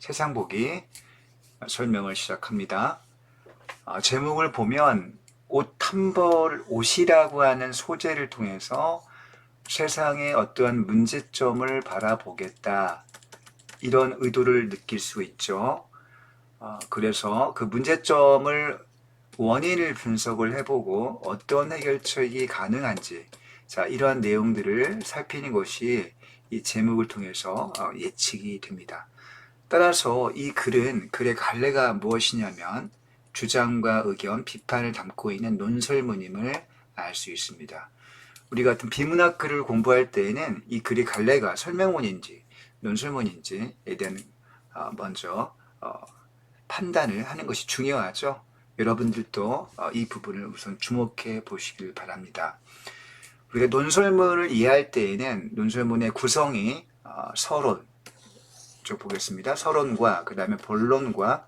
세상 보기 설명을 시작합니다. 제목을 보면 옷 한 벌, 옷이라고 하는 소재를 통해서 세상의 어떠한 문제점을 바라보겠다, 이런 의도를 느낄 수 있죠. 그래서 그 문제점을 원인을 분석을 해보고 어떤 해결책이 가능한지, 이러한 내용들을 살피는 것이 이 제목을 통해서 예측이 됩니다. 따라서 이 글의 갈래가 무엇이냐면 주장과 의견, 비판을 담고 있는 논설문임을 알 수 있습니다. 우리 같은 비문학 글을 공부할 때에는 이 글의 갈래가 설명문인지 논설문인지에 대한 먼저 판단을 하는 것이 중요하죠. 여러분들도 이 부분을 우선 주목해 보시길 바랍니다. 우리가 논설문을 이해할 때에는 논설문의 구성이 서론, 쭉 보겠습니다. 서론과 그 다음에 본론과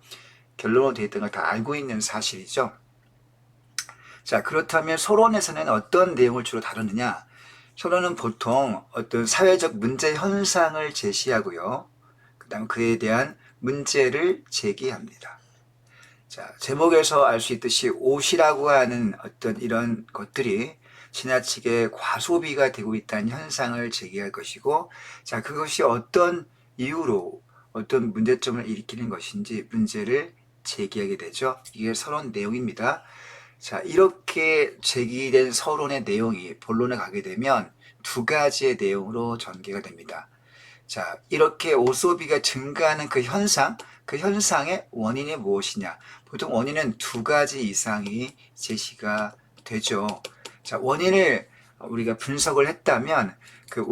결론으로 되어 있던 걸 다 알고 있는 사실이죠. 자, 그렇다면 서론에서는 어떤 내용을 주로 다루느냐? 서론은 보통 어떤 사회적 문제 현상을 제시하고요. 그 다음 그에 대한 문제를 제기합니다. 자, 제목에서 알 수 있듯이 옷이라고 하는 어떤 이런 것들이 지나치게 과소비가 되고 있다는 현상을 제기할 것이고, 자, 그것이 어떤 이유로 어떤 문제점을 일으키는 것인지 문제를 제기하게 되죠. 이게 서론 내용입니다. 자, 이렇게 제기된 서론의 내용이 본론에 가게 되면 두 가지의 내용으로 전개가 됩니다. 자, 이렇게 옷소비가 증가하는 그 현상의 원인이 무엇이냐? 보통 원인은 두 가지 이상이 제시가 되죠. 자, 원인을 우리가 분석을 했다면 그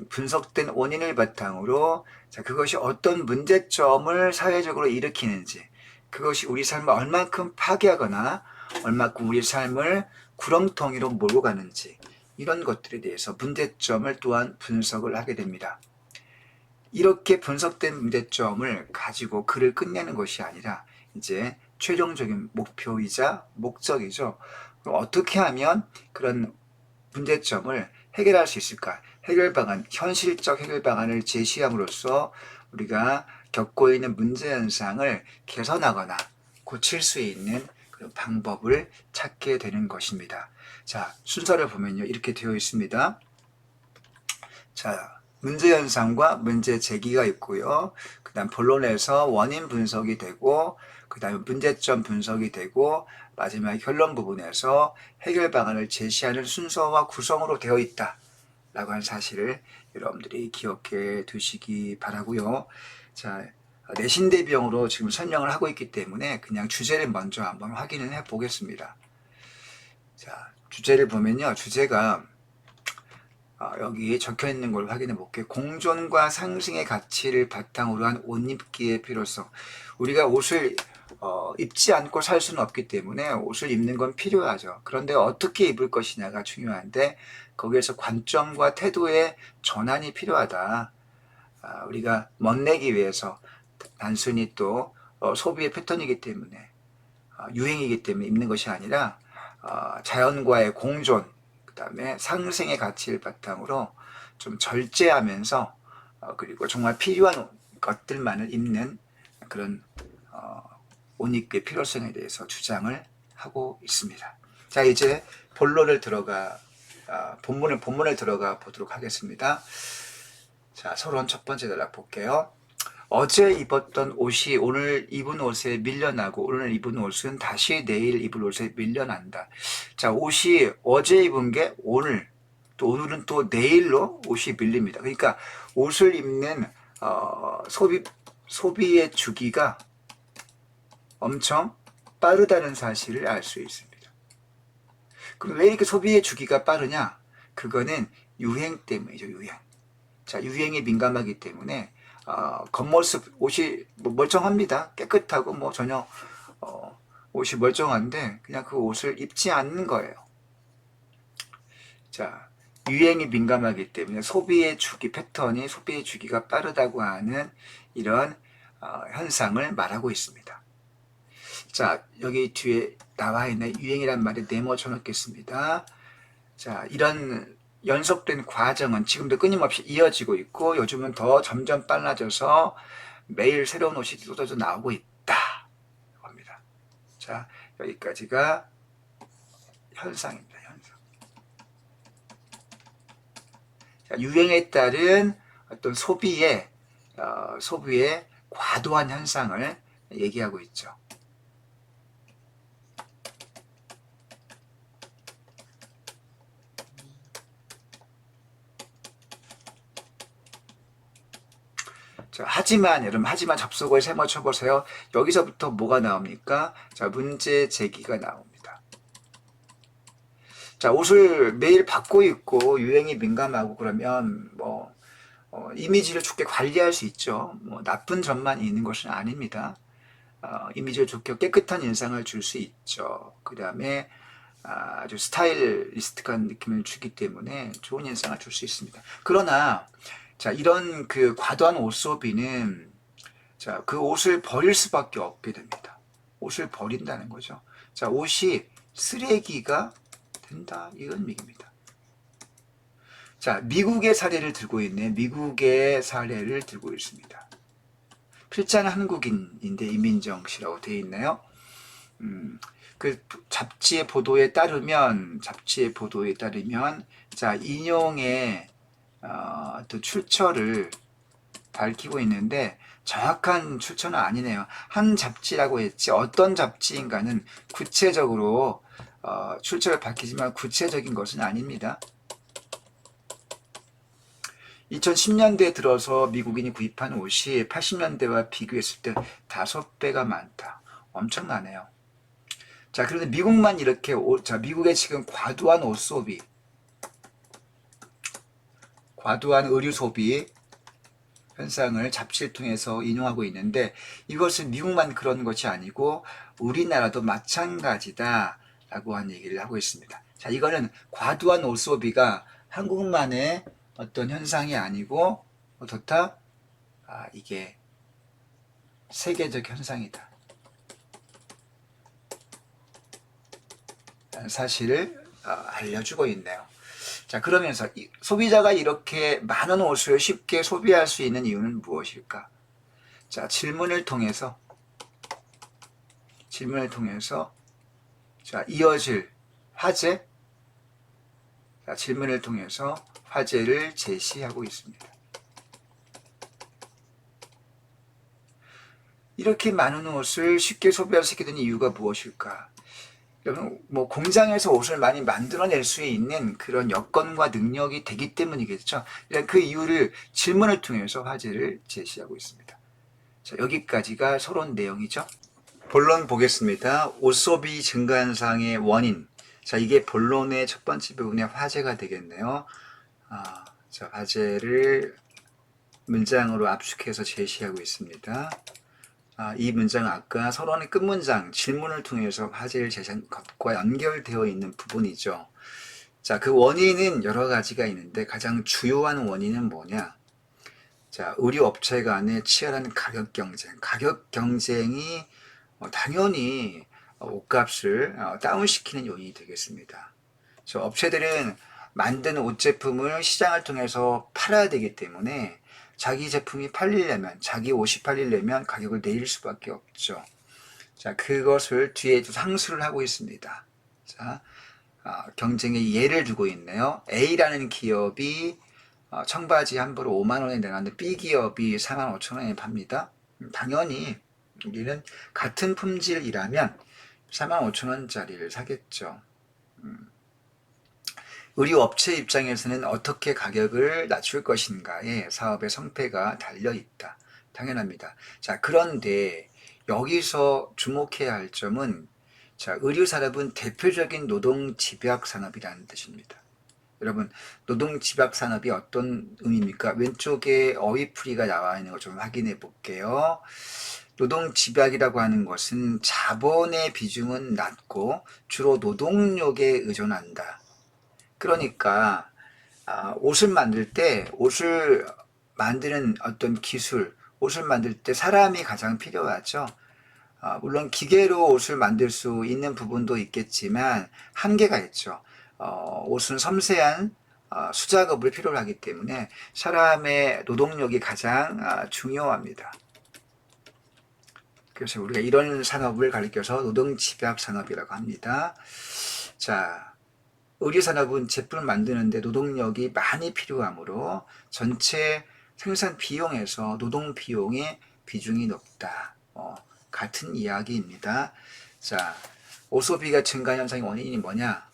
분석된 원인을 바탕으로, 자, 그것이 어떤 문제점을 사회적으로 일으키는지, 그것이 우리 삶을 얼만큼 파괴하거나 얼만큼 우리 삶을 구렁텅이로 몰고 가는지, 이런 것들에 대해서 문제점을 또한 분석을 하게 됩니다. 이렇게 분석된 문제점을 가지고 글을 끝내는 것이 아니라 이제 최종적인 목표이자 목적이죠. 그럼 어떻게 하면 그런 문제점을 해결할 수 있을까? 해결 방안, 현실적 해결 방안을 제시함으로써 우리가 겪고 있는 문제 현상을 개선하거나 고칠 수 있는 그런 방법을 찾게 되는 것입니다. 자, 순서를 보면요, 이렇게 되어 있습니다. 자, 문제 현상과 문제 제기가 있고요. 그 다음 본론에서 원인 분석이 되고, 그 다음에 문제점 분석이 되고, 마지막 결론 부분에서 해결 방안을 제시하는 순서와 구성으로 되어 있다 라고 하는 사실을 여러분들이 기억해 두시기 바라고요. 자, 내신 대비용으로 지금 설명을 하고 있기 때문에 그냥 주제를 먼저 한번 확인을 해 보겠습니다. 자, 주제를 보면요, 주제가 여기 적혀 있는 걸 확인해 볼게요. 공존과 상승의 가치를 바탕으로 한 옷 입기의 필요성. 우리가 옷을 입지 않고 살 수는 없기 때문에 옷을 입는 건 필요하죠. 그런데 어떻게 입을 것이냐가 중요한데, 거기에서 관점과 태도의 전환이 필요하다. 우리가 멋내기 위해서 단순히 또 소비의 패턴이기 때문에, 유행이기 때문에 입는 것이 아니라 자연과의 공존, 그 다음에 상생의 가치를 바탕으로 좀 절제하면서 그리고 정말 필요한 것들만을 입는 그런 옷 입기의 필요성에 대해서 주장을 하고 있습니다. 자, 이제 본론을 본문을 들어가 보도록 하겠습니다. 자, 서론 첫 번째 단락 볼게요. 어제 입었던 옷이 오늘 입은 옷에 밀려나고 오늘 입은 옷은 다시 내일 입을 옷에 밀려난다. 자, 옷이 어제 입은 게 오늘, 또 오늘은 또 내일로 옷이 밀립니다. 그러니까 옷을 입는 소비의 주기가 엄청 빠르다는 사실을 알 수 있습니다. 그럼 왜 이렇게 소비의 주기가 빠르냐? 그거는 유행 때문이죠, 유행. 자, 유행에 민감하기 때문에 겉모습, 옷이 멀쩡합니다. 깨끗하고 전혀 옷이 멀쩡한데 그냥 그 옷을 입지 않는 거예요. 자, 유행에 민감하기 때문에 소비의 주기가 빠르다고 하는 이런 현상을 말하고 있습니다. 자, 여기 뒤에 나와 있는 유행이란 말에 네모쳐 놓겠습니다. 자, 이런 연속된 과정은 지금도 끊임없이 이어지고 있고, 요즘은 더 점점 빨라져서 매일 새로운 옷이 쏟아져 나오고 있다 합니다. 자, 여기까지가 현상입니다. 현상. 자, 유행에 따른 어떤 소비의 과도한 현상을 얘기하고 있죠. 자, 하지만 접속을 세모 쳐보세요. 여기서부터 뭐가 나옵니까? 자, 문제 제기가 나옵니다. 자, 옷을 매일 바꿔 입고 유행에 민감하고 그러면 이미지를 좋게 관리할 수 있죠. 나쁜 점만 있는 것은 아닙니다. 이미지를 좋게 깨끗한 인상을 줄 수 있죠. 그 다음에 아주 스타일리스트한 느낌을 주기 때문에 좋은 인상을 줄 수 있습니다. 그러나 자, 이런 그 과도한 옷 소비는 자, 그 옷을 버릴 수밖에 없게 됩니다. 옷을 버린다는 거죠. 자, 옷이 쓰레기가 된다. 이런 얘기입니다. 자, 미국의 사례를 들고 있습니다. 필자는 한국인인데 이민정 씨라고 되어 있나요? 그 잡지의 보도에 따르면 자, 인용의 또 출처를 밝히고 있는데 정확한 출처는 아니네요. 한 잡지라고 했지 어떤 잡지인가는 구체적으로 출처를 밝히지만 구체적인 것은 아닙니다. 2010년대에 들어서 미국인이 구입한 옷이 80년대와 비교했을 때 5배가 많다. 엄청나네요. 자, 그런데 미국만 이렇게 미국의 지금 과도한 옷 소비, 과도한 의류 소비 현상을 잡지를 통해서 인용하고 있는데 이것은 미국만 그런 것이 아니고 우리나라도 마찬가지다 라고 한 얘기를 하고 있습니다. 자, 이거는 과도한 옷 소비가 한국만의 어떤 현상이 아니고 어떻다? 이게 세계적 현상이다. 사실을 알려주고 있네요. 자, 그러면서 소비자가 이렇게 많은 옷을 쉽게 소비할 수 있는 이유는 무엇일까? 자, 질문을 통해서 자, 이어질 화제, 자, 질문을 통해서 화제를 제시하고 있습니다. 이렇게 많은 옷을 쉽게 소비할 수 있게 된 이유가 무엇일까? 여러분, 공장에서 옷을 많이 만들어낼 수 있는 그런 여건과 능력이 되기 때문이겠죠. 그 이유를 질문을 통해서 화제를 제시하고 있습니다. 자, 여기까지가 서론 내용이죠. 본론 보겠습니다. 옷 소비 증가 현상의 원인. 자, 이게 본론의 첫 번째 부분의 화제가 되겠네요. 자, 화제를 문장으로 압축해서 제시하고 있습니다. 이 문장은 아까 서론의 끝문장, 질문을 통해서 화제를 제시한 것과 연결되어 있는 부분이죠. 자, 그 원인은 여러 가지가 있는데 가장 주요한 원인은 뭐냐? 자, 의류 업체 간의 치열한 가격 경쟁이 당연히 옷값을 다운시키는 요인이 되겠습니다. 업체들은 만든 옷 제품을 시장을 통해서 팔아야 되기 때문에 자기 제품이 팔리려면, 자기 옷이 팔리려면 가격을 내릴 수밖에 없죠. 자, 그것을 뒤에 상수를 하고 있습니다. 자, 경쟁의 예를 두고 있네요. A라는 기업이 청바지 한 벌을 5만 원에 내놨는데 B 기업이 4만 5천 원에 팝니다. 당연히 우리는 같은 품질이라면 4만 5천 원짜리를 사겠죠. 의류 업체 입장에서는 어떻게 가격을 낮출 것인가에 사업의 성패가 달려있다. 당연합니다. 자, 그런데 여기서 주목해야 할 점은 자, 의류 산업은 대표적인 노동 집약 산업이라는 뜻입니다. 여러분, 노동 집약 산업이 어떤 의미입니까? 왼쪽에 어휘풀이가 나와 있는 것 좀 확인해 볼게요. 노동 집약이라고 하는 것은 자본의 비중은 낮고 주로 노동력에 의존한다. 그러니까 옷을 만드는 어떤 기술, 옷을 만들 때 사람이 가장 필요하죠. 물론 기계로 옷을 만들 수 있는 부분도 있겠지만 한계가 있죠. 옷은 섬세한 수작업을 필요로 하기 때문에 사람의 노동력이 가장 중요합니다. 그래서 우리가 이런 산업을 가리켜서 노동집약 산업이라고 합니다. 자, 의류산업은 제품을 만드는데 노동력이 많이 필요하므로 전체 생산 비용에서 노동 비용의 비중이 높다. 같은 이야기입니다. 자, 옷소비가 증가 현상의 원인이 뭐냐?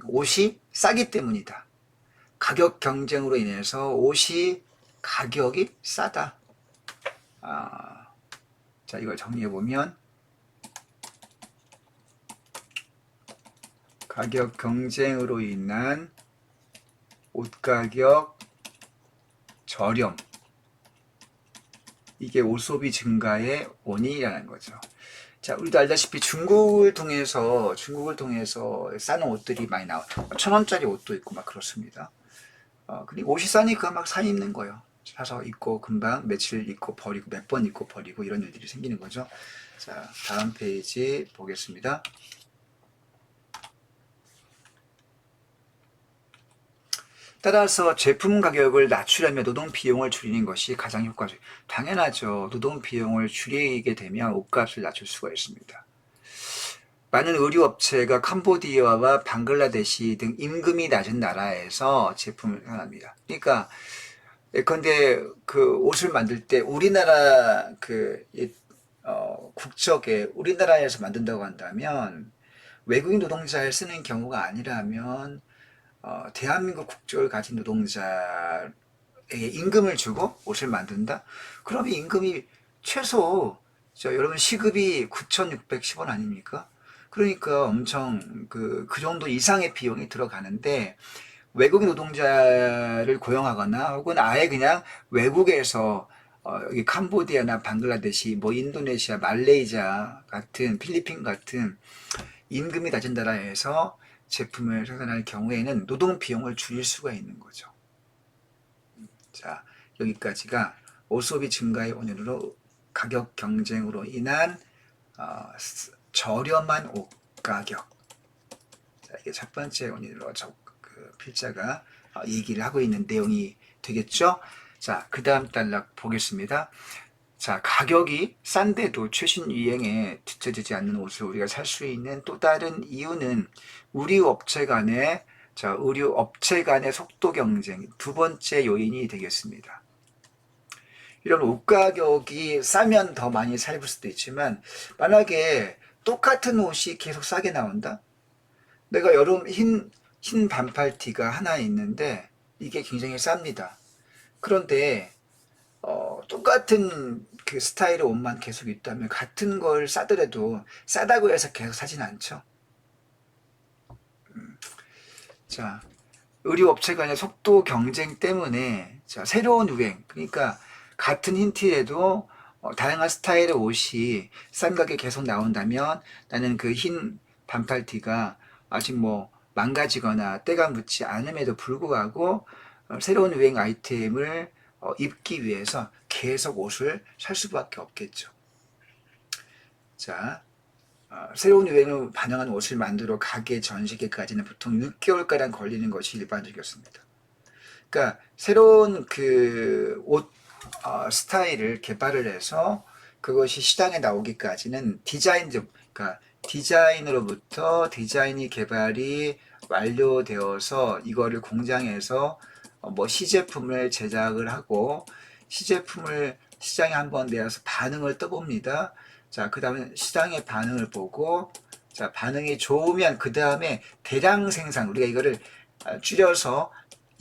옷이 싸기 때문이다. 가격 경쟁으로 인해서 옷이 가격이 싸다. 자, 이걸 정리해 보면 가격 경쟁으로 인한 옷가격 저렴, 이게 옷소비 증가의 원인이라는 거죠. 자, 우리도 알다시피 중국을 통해서 싸는 옷들이 많이 나와요. 1,000원짜리 옷도 있고 막 그렇습니다. 그리고 옷이 싸니까 막 사 입는 거예요. 사서 입고 금방 며칠 입고 버리고 몇 번 입고 버리고 이런 일들이 생기는 거죠. 자, 다음 페이지 보겠습니다. 따라서 제품 가격을 낮추려면 노동 비용을 줄이는 것이 가장 효과적. 당연하죠. 노동 비용을 줄이게 되면 옷값을 낮출 수가 있습니다. 많은 의류업체가 캄보디아와 방글라데시 등 임금이 낮은 나라에서 제품을 생산합니다. 그러니까 예컨대 그 옷을 만들 때 우리나라 국적에 우리나라에서 만든다고 한다면 외국인 노동자를 쓰는 경우가 아니라면 대한민국 국적을 가진 노동자에게 임금을 주고 옷을 만든다? 그럼 이 임금이 최소 여러분 시급이 9,610원 아닙니까? 그러니까 엄청 그 정도 이상의 비용이 들어가는데 외국인 노동자를 고용하거나 혹은 아예 그냥 외국에서 여기 캄보디아나 방글라데시, 뭐 인도네시아, 말레이시아 같은 필리핀 같은 임금이 낮은 나라에서 제품을 생산할 경우에는 노동 비용을 줄일 수가 있는 거죠. 자, 여기까지가 옷소비 증가의 원인으로 가격 경쟁으로 인한 저렴한 옷 가격. 자, 이게 첫 번째 원인으로 필자가 얘기를 하고 있는 내용이 되겠죠. 자, 그 다음 단락 보겠습니다. 자, 가격이 싼데도 최신 유행에 뒤처지지 않는 옷을 우리가 살 수 있는 또 다른 이유는 의류 업체 간의 속도 경쟁, 두 번째 요인이 되겠습니다. 이런 옷 가격이 싸면 더 많이 살 수도 있지만 만약에 똑같은 옷이 계속 싸게 나온다? 내가 여름 흰 반팔티가 하나 있는데 이게 굉장히 쌉니다. 그런데 똑같은 그 스타일의 옷만 계속 있다면 같은 걸 싸더라도 싸다고 해서 계속 사진 않죠. 자, 의류업체 간의 속도 경쟁 때문에 새로운 유행, 그러니까 같은 흰티에도 다양한 스타일의 옷이 싼 가격에 계속 나온다면 나는 그 흰 반팔티가 아직 뭐 망가지거나 때가 묻지 않음에도 불구하고 새로운 유행 아이템을 입기 위해서 계속 옷을 살 수밖에 없겠죠. 자, 새로운 유행을 반영한 옷을 만들어 가게 전시기까지는 보통 6개월가량 걸리는 것이 일반적이었습니다. 그러니까 새로운 그 옷 스타일을 개발을 해서 그것이 시장에 나오기까지는 그러니까 디자인으로부터 디자인이 개발이 완료되어서 이거를 공장에서 뭐 시제품을 제작을 하고 시제품을 시장에 한번 내어서 반응을 떠봅니다. 자, 그 다음에 시장의 반응을 보고 자, 반응이 좋으면 그 다음에 대량 생산, 우리가 이거를 줄여서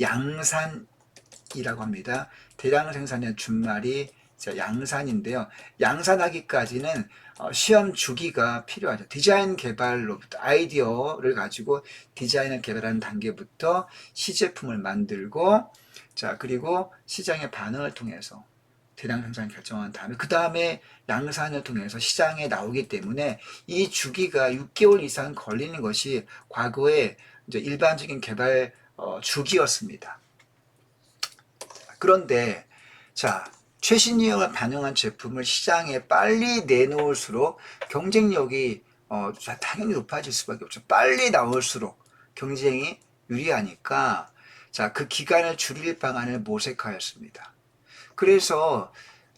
양산이라고 합니다. 대량 생산의 준말이 양산인데요. 양산하기까지는 시험 주기가 필요하죠. 디자인 개발로부터 아이디어를 가지고 디자인을 개발하는 단계부터 시제품을 만들고 자, 그리고 시장의 반응을 통해서 대량 생산 결정한 다음에 그 다음에 양산을 통해서 시장에 나오기 때문에 이 주기가 6개월 이상 걸리는 것이 과거의 이제 일반적인 개발 주기였습니다. 그런데 자, 최신 유행을 반영한 제품을 시장에 빨리 내놓을수록 경쟁력이 당연히 높아질 수밖에 없죠. 빨리 나올수록 경쟁이 유리하니까 자, 그 기간을 줄일 방안을 모색하였습니다. 그래서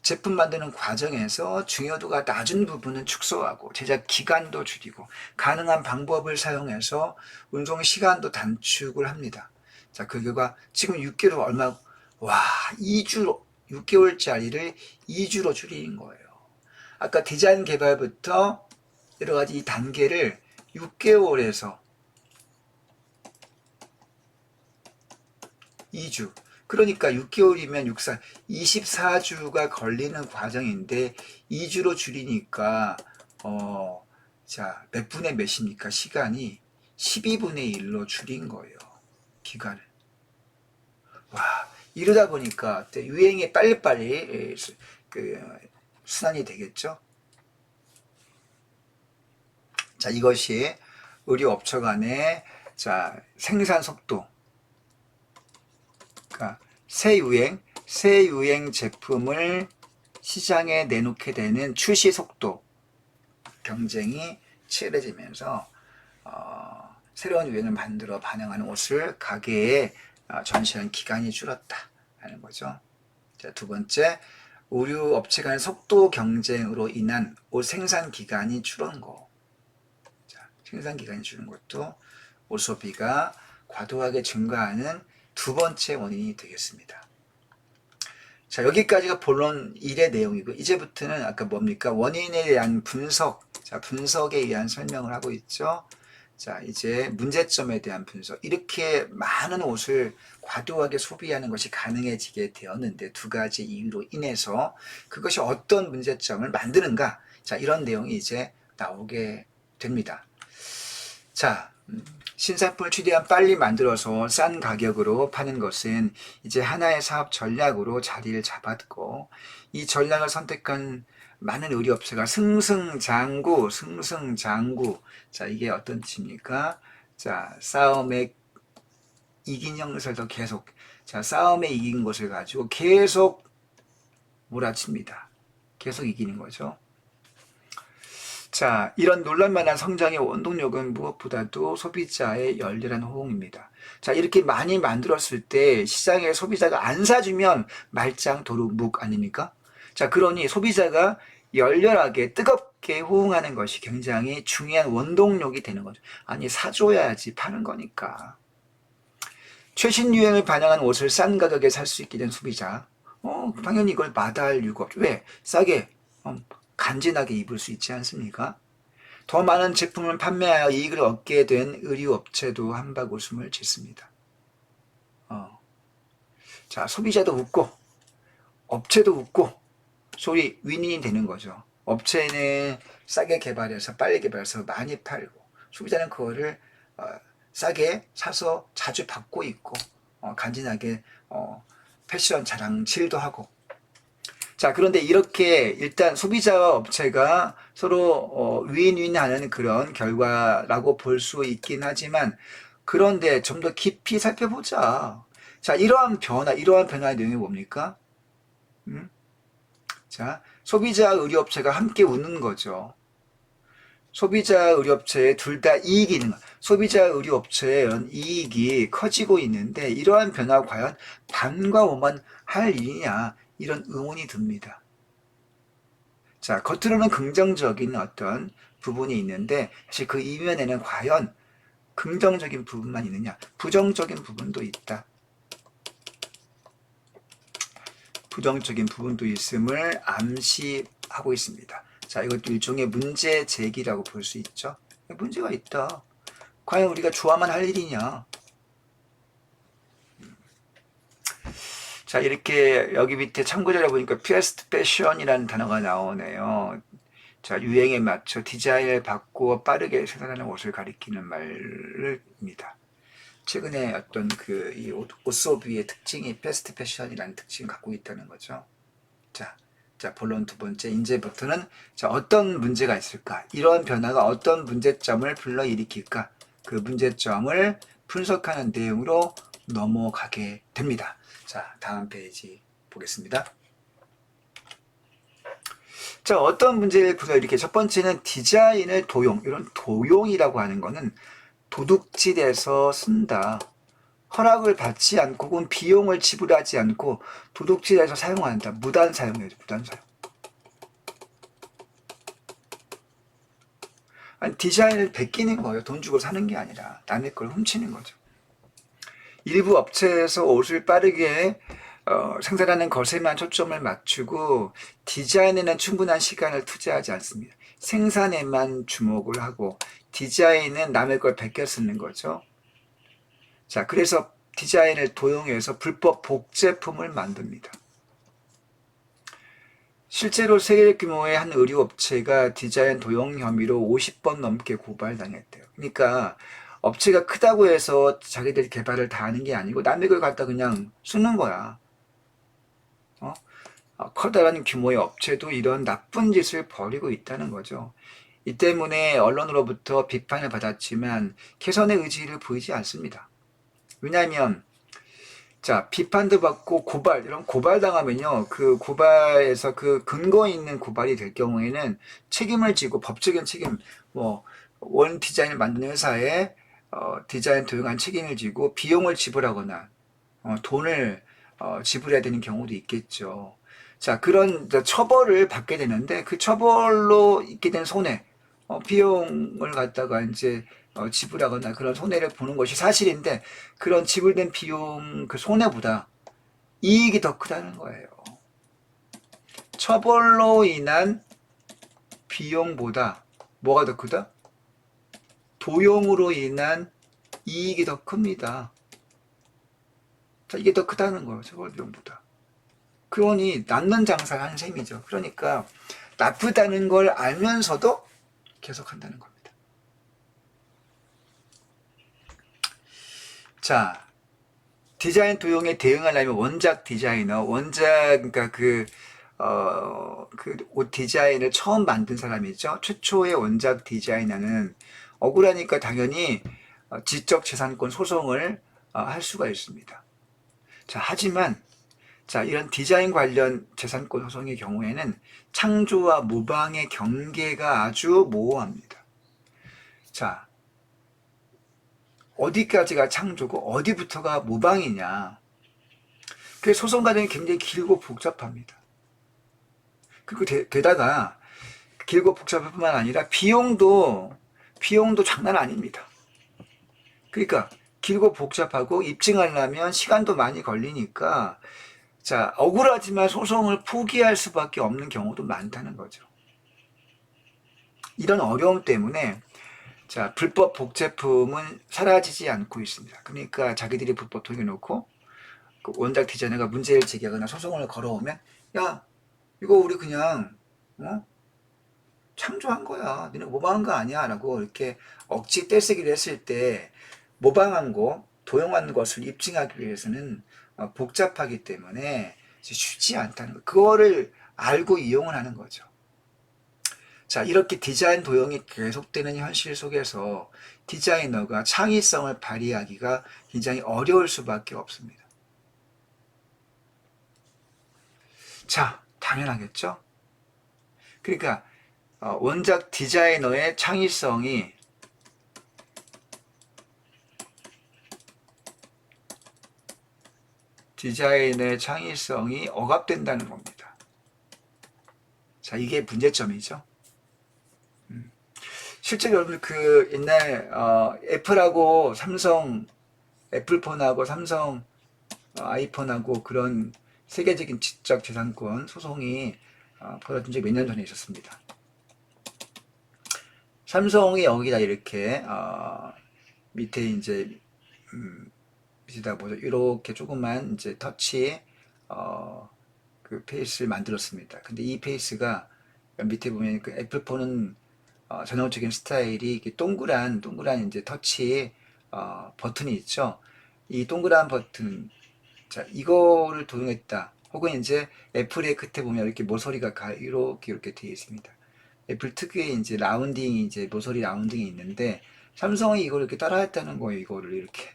제품 만드는 과정에서 중요도가 낮은 부분은 축소하고 제작 기간도 줄이고 가능한 방법을 사용해서 운송 시간도 단축을 합니다. 자, 그 결과 지금 6개월 얼마, 와, 2주로, 6개월짜리를 2주로 줄인 거예요. 아까 디자인 개발부터 여러 가지 이 단계를 6개월에서 2주. 그러니까 6개월이면 24주가 걸리는 과정인데 2주로 줄이니까 자, 몇 분의 몇입니까? 시간이 12분의 1로 줄인 거예요. 기간을. 와, 이러다 보니까 유행이 빨리빨리 순환이 되겠죠. 자, 이것이 의류 업체 간의 자, 생산 속도. 그러니까 새 유행 제품을 시장에 내놓게 되는 출시 속도 경쟁이 치열해지면서 새로운 유행을 만들어 반영하는 옷을 가게에 전시하는 기간이 줄었다 하는 거죠. 자, 두 번째, 의류 업체 간의 속도 경쟁으로 인한 옷 생산 기간이 줄은 거. 자, 생산 기간이 줄은 것도 옷 소비가 과도하게 증가하는 두 번째 원인이 되겠습니다. 자, 여기까지가 본론 1의 내용이고 이제부터는 아까 뭡니까? 원인에 대한 분석. 자, 분석에 의한 설명을 하고 있죠. 자, 이제 문제점에 대한 분석. 이렇게 많은 옷을 과도하게 소비하는 것이 가능해지게 되었는데 두 가지 이유로 인해서 그것이 어떤 문제점을 만드는가? 자, 이런 내용이 이제 나오게 됩니다. 자, 신상품을 최대한 빨리 만들어서 싼 가격으로 파는 것은 이제 하나의 사업 전략으로 자리를 잡았고 이 전략을 선택한 많은 의류업체가 승승장구. 자, 이게 어떤 뜻입니까? 자, 싸움에 이긴 형설도 계속, 자, 싸움에 이긴 것을 가지고 계속 몰아칩니다. 계속 이기는 거죠. 자, 이런 논란만한 성장의 원동력은 무엇보다도 소비자의 열렬한 호응입니다. 자, 이렇게 많이 만들었을 때 시장에 소비자가 안 사주면 말짱 도루묵 아닙니까? 자, 그러니 소비자가 열렬하게 뜨겁게 호응하는 것이 굉장히 중요한 원동력이 되는 거죠. 아니, 사줘야지 파는 거니까. 최신 유행을 반영한 옷을 싼 가격에 살 수 있게 된 소비자. 당연히 이걸 마다할 이유가 없죠. 왜? 싸게. 간지나게 입을 수 있지 않습니까? 더 많은 제품을 판매하여 이익을 얻게 된 의류업체도 한바구음을 짓습니다. 자, 소비자도 웃고 업체도 웃고 소위 윈윈이 되는 거죠. 업체는 싸게 개발해서 빨리 개발해서 많이 팔고 소비자는 그거를 싸게 사서 자주 받고 있고 간지나게 패션 자랑질도 하고. 자, 그런데 이렇게 일단 소비자와 업체가 서로 윈윈하는 그런 결과라고 볼 수 있긴 하지만 그런데 좀 더 깊이 살펴보자. 자, 이러한 변화의 내용이 뭡니까? 자, 소비자 의류업체가 함께 웃는 거죠. 소비자 의류업체에 둘 다 이익이 있는 거. 소비자 의류업체의 이런 이익이 커지고 있는데 이러한 변화가 과연 반과 오만 할 일이냐 이런 의문이 듭니다. 자, 겉으로는 긍정적인 어떤 부분이 있는데 사실 그 이면에는 과연 긍정적인 부분만 있느냐 부정적인 부분도 있다. 부정적인 부분도 있음을 암시하고 있습니다. 자, 이것도 일종의 문제 제기라고 볼 수 있죠. 문제가 있다. 과연 우리가 좋아만 할 일이냐. 자, 이렇게 여기 밑에 참고자료 보니까 패스트 패션이라는 단어가 나오네요. 자, 유행에 맞춰 디자인을 바꾸어 빠르게 생산하는 옷을 가리키는 말입니다. 최근에 어떤 이 옷소비의 특징이 패스트 패션이라는 특징을 갖고 있다는 거죠. 자, 본론 두 번째, 이제부터는 자, 어떤 문제가 있을까? 이런 변화가 어떤 문제점을 불러일으킬까? 그 문제점을 분석하는 내용으로 넘어가게 됩니다. 자, 다음 페이지 보겠습니다. 자, 어떤 문제를 불러일으켜? 첫 번째는 디자인을 도용. 이런 도용이라고 하는 거는 도둑질해서 쓴다. 허락을 받지 않고 혹은 비용을 지불하지 않고 도둑질해서 사용한다. 무단 사용이죠. 무단 사용. 아니, 디자인을 베끼는 거예요. 돈 주고 사는 게 아니라 남의 걸 훔치는 거죠. 일부 업체에서 옷을 빠르게 생산하는 것에만 초점을 맞추고 디자인에는 충분한 시간을 투자하지 않습니다. 생산에만 주목을 하고 디자인은 남의 걸 베껴 쓰는 거죠. 자, 그래서 디자인을 도용해서 불법 복제품을 만듭니다. 실제로 세계 규모의 한 의류업체가 디자인 도용 혐의로 50번 넘게 고발당했대요. 그러니까 업체가 크다고 해서 자기들 개발을 다 하는 게 아니고 남의 걸 갖다 그냥 쓰는 거야. 커다란 규모의 업체도 이런 나쁜 짓을 벌이고 있다는 거죠. 이 때문에 언론으로부터 비판을 받았지만 개선의 의지를 보이지 않습니다. 왜냐하면 자, 비판도 받고 이런 고발당하면요, 그 고발에서 그 근거 있는 고발이 될 경우에는 책임을 지고 법적인 책임, 원 디자인을 만드는 회사에 디자인 도용한 책임을 지고 비용을 지불하거나 돈을 지불해야 되는 경우도 있겠죠. 자, 그런 처벌을 받게 되는데 그 처벌로 있게 된 손해, 비용을 갖다가 이제 지불하거나 그런 손해를 보는 것이 사실인데 그런 지불된 비용 그 손해보다 이익이 더 크다는 거예요. 처벌로 인한 비용보다 뭐가 더 크다? 도용으로 인한 이익이 더 큽니다. 자, 이게 더 크다는 거예요. 처벌 비용보다. 그러니 남는 장사를 하는 셈이죠. 그러니까 나쁘다는 걸 알면서도 계속 한다는 겁니다. 자, 디자인 도용에 대응하려면 원작 디자이너, 그러니까 옷 디자인을 처음 만든 사람이죠. 최초의 원작 디자이너는 억울하니까 당연히 지적재산권 소송을 할 수가 있습니다. 자, 하지만 이런 디자인 관련 재산권 소송의 경우에는 창조와 모방의 경계가 아주 모호합니다. 자, 어디까지가 창조고 어디부터가 모방이냐. 그 소송 과정이 굉장히 길고 복잡합니다. 그리고 게다가 길고 복잡할 뿐만 아니라 비용도 장난 아닙니다. 그러니까 길고 복잡하고 입증하려면 시간도 많이 걸리니까 자, 억울하지만 소송을 포기할 수밖에 없는 경우도 많다는 거죠. 이런 어려움 때문에 자, 불법 복제품은 사라지지 않고 있습니다. 그러니까 자기들이 불법 도용해놓고 그 원작 디자이너가 문제를 제기하거나 소송을 걸어오면 야, 이거 우리 그냥 창조한 거야. 너네 모방한 거 아니야. 라고 이렇게 억지 떼쓰기를 했을 때 모방한 거, 도용한 것을 입증하기 위해서는 복잡하기 때문에 쉽지 않다는 거. 그거를 알고 이용을 하는 거죠. 자, 이렇게 디자인 도용이 계속되는 현실 속에서 디자이너가 창의성을 발휘하기가 굉장히 어려울 수밖에 없습니다. 자, 당연하겠죠? 그러니까 원작 디자이너의 창의성이 억압된다는 겁니다. 자, 이게 문제점이죠. 실제 여러분 그 옛날 애플하고 삼성, 애플폰하고 삼성 아이폰하고 그런 세계적인 지적재산권 소송이 벌어진 적이 몇 년 전에 있었습니다. 삼성이 여기다 이렇게 밑에 이제 밑에다 보죠. 이렇게 조그만 이제 터치 그 페이스를 만들었습니다. 근데 이 페이스가 밑에 보면 그 애플폰은 전형적인 스타일이 이렇게 동그란 이제 터치 버튼이 있죠. 이 동그란 버튼, 자, 이거를 도용했다. 혹은 이제 애플의 끝에 보면 이렇게 모서리가 이렇게 되어 있습니다. 애플 특유의 이제 라운딩이 이제 모서리 라운딩이 있는데 삼성이 이걸 이렇게 따라했다는 거예요. 이거를 이렇게.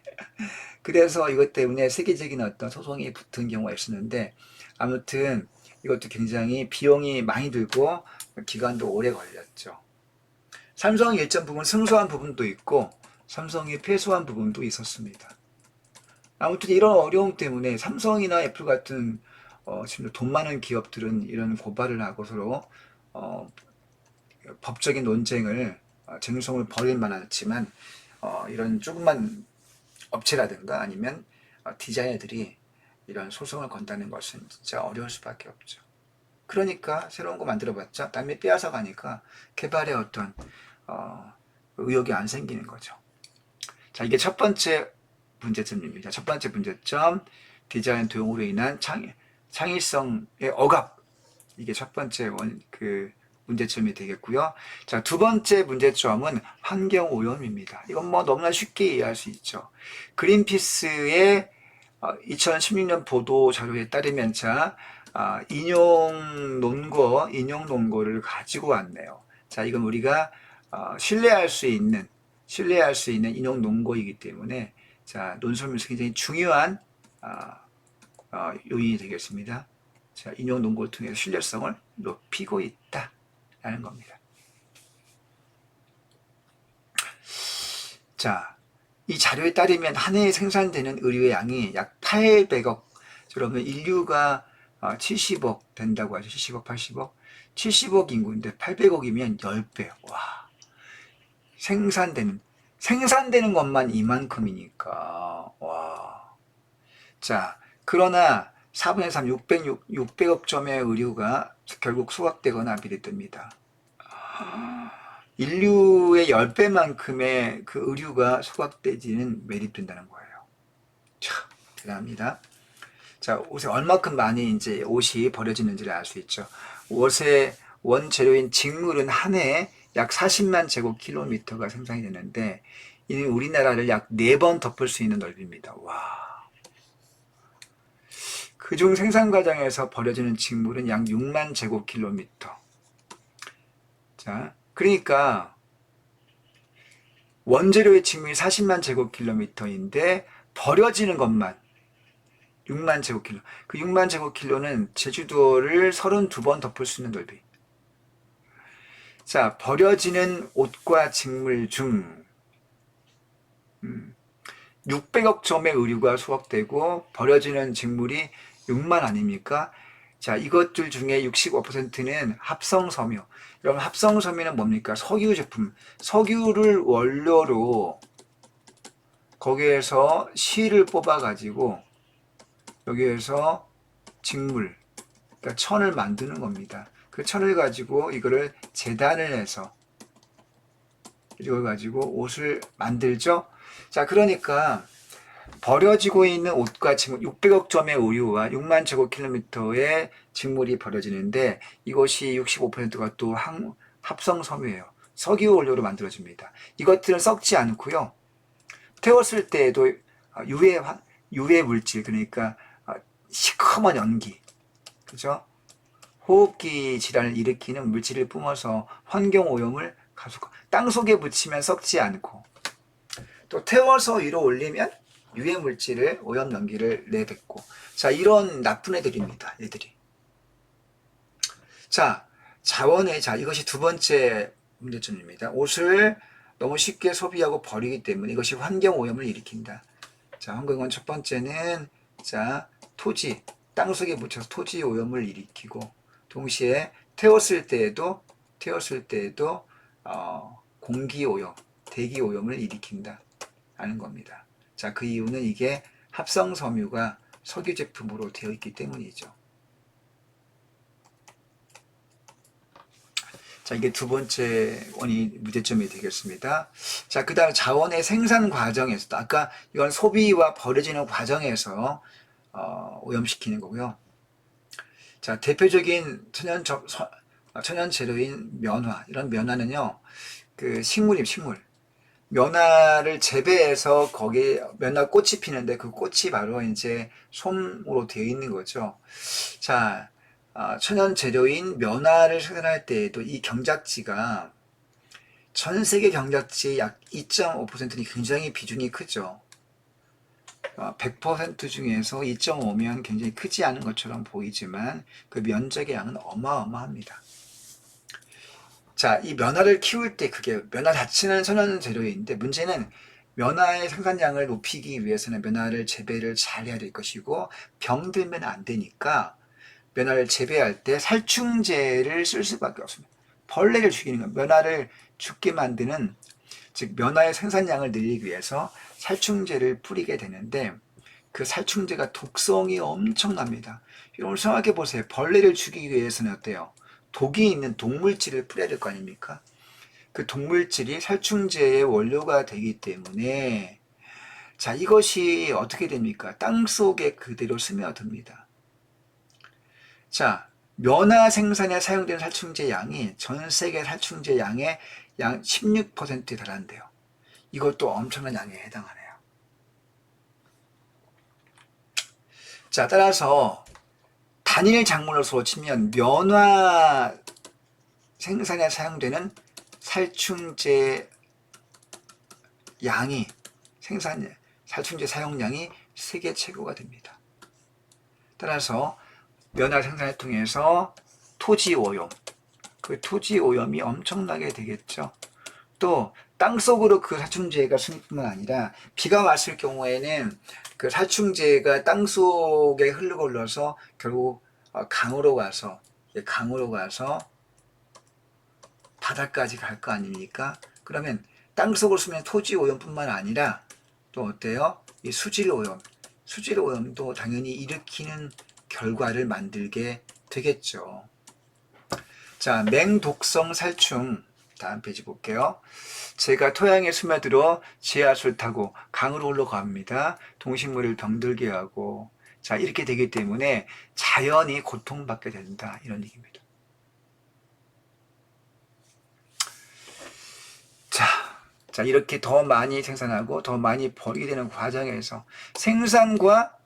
그래서 이것 때문에 세계적인 어떤 소송이 붙은 경우가 있었는데 아무튼 이것도 굉장히 비용이 많이 들고 기간도 오래 걸렸죠. 삼성이 일정 부분 승소한 부분도 있고 삼성이 패소한 부분도 있었습니다. 아무튼 이런 어려움 때문에 삼성이나 애플 같은 지금 돈 많은 기업들은 이런 고발을 하고 서로 어, 법적인 논쟁을 쟁송을 벌일 만하지만 이런 조그만 업체라든가 아니면 디자이너들이 이런 소송을 건다는 것은 진짜 어려울 수밖에 없죠. 그러니까 새로운 거 만들어봤자 남이 빼앗아 가니까 개발에 어떤 의욕이 안 생기는 거죠. 자, 이게 첫 번째 문제점입니다. 첫 번째 문제점, 디자인 도용으로 인한 창의성의 억압. 이게 첫 번째 문제점이 되겠고요. 자, 두 번째 문제점은 환경 오염입니다. 이건 뭐 너무나 쉽게 이해할 수 있죠. 그린피스의 2016년 보도 자료에 따르면 인용 논거를 가지고 왔네요. 자, 이건 우리가 신뢰할 수 있는 인용 논거이기 때문에 자, 논술면서 굉장히 중요한 요인이 되겠습니다. 자, 인용 논거를 통해서 신뢰성을 높이고 있다라는 겁니다. 자, 이 자료에 따르면 한 해에 생산되는 의류의 양이 약 800억. 그러면 인류가 70억 된다고 하죠. 70억, 80억. 70억 인구인데 800억이면 10배. 와. 생산되는 것만 이만큼이니까. 와. 자, 그러나 4분의 3, 600억 점의 의류가 결국 수확되거나 비례됩니다. 인류의 10배만큼의 그 의류가 소각되지는 매립된다는 거예요. 참, 대단합니다. 자, 옷에 얼마큼 많이 이제 옷이 버려지는지를 알 수 있죠. 옷의 원재료인 직물은 한 해에 약 40만 제곱킬로미터가 생산이 되는데, 이는 우리나라를 약 4번 덮을 수 있는 넓이입니다. 와. 그중 생산 과정에서 버려지는 직물은 약 6만 제곱킬로미터. 자, 그러니까 원재료의 직물이 40만 제곱킬로미터인데 버려지는 것만 6만 제곱킬로. 그 6만 제곱킬로는 제주도를 32번 덮을 수 있는 넓이. 자, 버려지는 옷과 직물 중 600억 점의 의류가 수확되고 버려지는 직물이 6만 아닙니까? 자, 이것들 중에 65%는 합성섬유. 여러분, 합성섬유는 뭡니까? 석유 제품. 석유를 원료로 거기에서 실을 뽑아가지고 여기에서 직물, 그러니까 천을 만드는 겁니다. 그 천을 가지고 이거를 재단을 해서 이걸 가지고 옷을 만들죠. 자, 그러니까 버려지고 있는 옷과 직물, 600억 점의 의류와 6만 제곱킬로미터의 직물이 버려지는데 이것이 65%가 또 합성섬유예요. 석유 원료로 만들어집니다. 이것들은 썩지 않고요. 태웠을 때에도 유해 물질, 그러니까 시커먼 연기, 그죠? 호흡기 질환을 일으키는 물질을 뿜어서 환경 오염을 가속화. 땅 속에 묻히면 썩지 않고 또 태워서 위로 올리면 유해 물질을 오염 연기를 내뱉고. 자, 이런 나쁜 애들입니다. 얘들이. 자, 이것이 두 번째 문제점입니다. 옷을 너무 쉽게 소비하고 버리기 때문에 이것이 환경 오염을 일으킨다. 자, 환경오염 첫 번째는 토지, 땅속에 묻혀서 토지 오염을 일으키고, 동시에 태웠을 때에도 공기 오염, 대기 오염을 일으킨다 하는 겁니다. 자, 그 이유는 이게 합성 섬유가 석유 제품으로 되어 있기 때문이죠. 자, 이게 두 번째 문제점이 되겠습니다. 자, 그 다음 자원의 생산 과정에서도, 아까 이건 소비와 버려지는 과정에서 오염시키는 거고요. 자, 대표적인 천연 재료인 면화. 이런 면화는요, 식물. 면화를 재배해서 거기에 면화 꽃이 피는데 그 꽃이 바로 이제 솜으로 되어 있는 거죠. 자, 천연 재료인 면화를 생산할 때에도 이 경작지가 전 세계 경작지의 약 2.5%는 굉장히 비중이 크죠. 100% 중에서 2.5면 굉장히 크지 않은 것처럼 보이지만 그 면적의 양은 어마어마합니다. 자, 이 면화를 키울 때 그게 면화 자체는 천연 재료인데 문제는 면화의 생산량을 높이기 위해서는 면화를 재배를 잘 해야 될 것이고 병들면 안 되니까 면화를 재배할 때 살충제를 쓸 수밖에 없습니다. 벌레를 죽이는 거예요. 면화를 죽게 만드는, 즉 면화의 생산량을 늘리기 위해서 살충제를 뿌리게 되는데 그 살충제가 독성이 엄청납니다. 여러분 생각해 보세요. 벌레를 죽이기 위해서는 어때요? 독이 있는 독물질을 뿌려야 될 거 아닙니까? 그 독물질이 살충제의 원료가 되기 때문에 자, 이것이 어떻게 됩니까? 땅 속에 그대로 스며듭니다. 자, 면화 생산에 사용되는 살충제 양이 전 세계 살충제 양의 약 16%에 달한대요. 이것도 엄청난 양에 해당하네요. 자, 따라서 단일 작물로서 치면 면화 생산에 사용되는 살충제 양이 살충제 사용량이 세계 최고가 됩니다. 따라서 면화 생산을 통해서 토지 오염, 그 토지 오염이 엄청나게 되겠죠. 또 땅속으로 그 살충제가 스며뿐만 아니라 비가 왔을 경우에는 그 살충제가 땅속에 흐르고 흘러서 결국 강으로 가서 바다까지 갈 거 아닙니까? 그러면 땅속으로 스면 토지 오염뿐만 아니라 또 어때요? 이 수질 오염도 당연히 일으키는 결과를 만들게 되겠죠. 자, 맹독성 살충 다음 페이지 볼게요. 제가 토양에 스며들어 지하수를 타고 강으로 흘러갑니다. 동식물을 병들게 하고, 자, 이렇게 되기 때문에 자연이 고통받게 된다, 이런 얘기입니다. 자, 이렇게 더 많이 생산하고 더 많이 버리게 되는 과정에서 생산과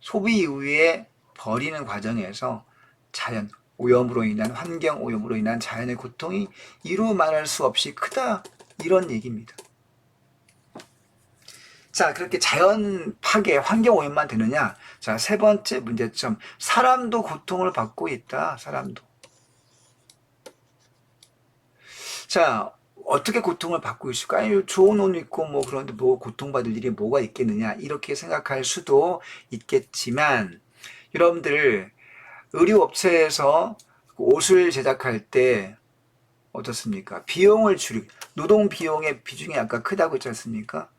소비 이후에 버리는 과정에서 자연 오염으로 인한, 환경 오염으로 인한 자연의 고통이 이루 말할 수 없이 크다, 이런 얘기입니다. 자, 그렇게 자연 파괴, 환경 오염만 되느냐? 자, 세 번째 문제점, 사람도 고통을 받고 있다. 사람도. 자, 어떻게 고통을 받고 있을까? 아니, 좋은 옷 입고 뭐 그런데 뭐 고통받을 일이 뭐가 있겠느냐? 이렇게 생각할 수도 있겠지만, 여러분들 의류업체에서 옷을 제작할 때 어떻습니까? 비용을 노동 비용의 비중이 아까 크다고 했지 않습니까?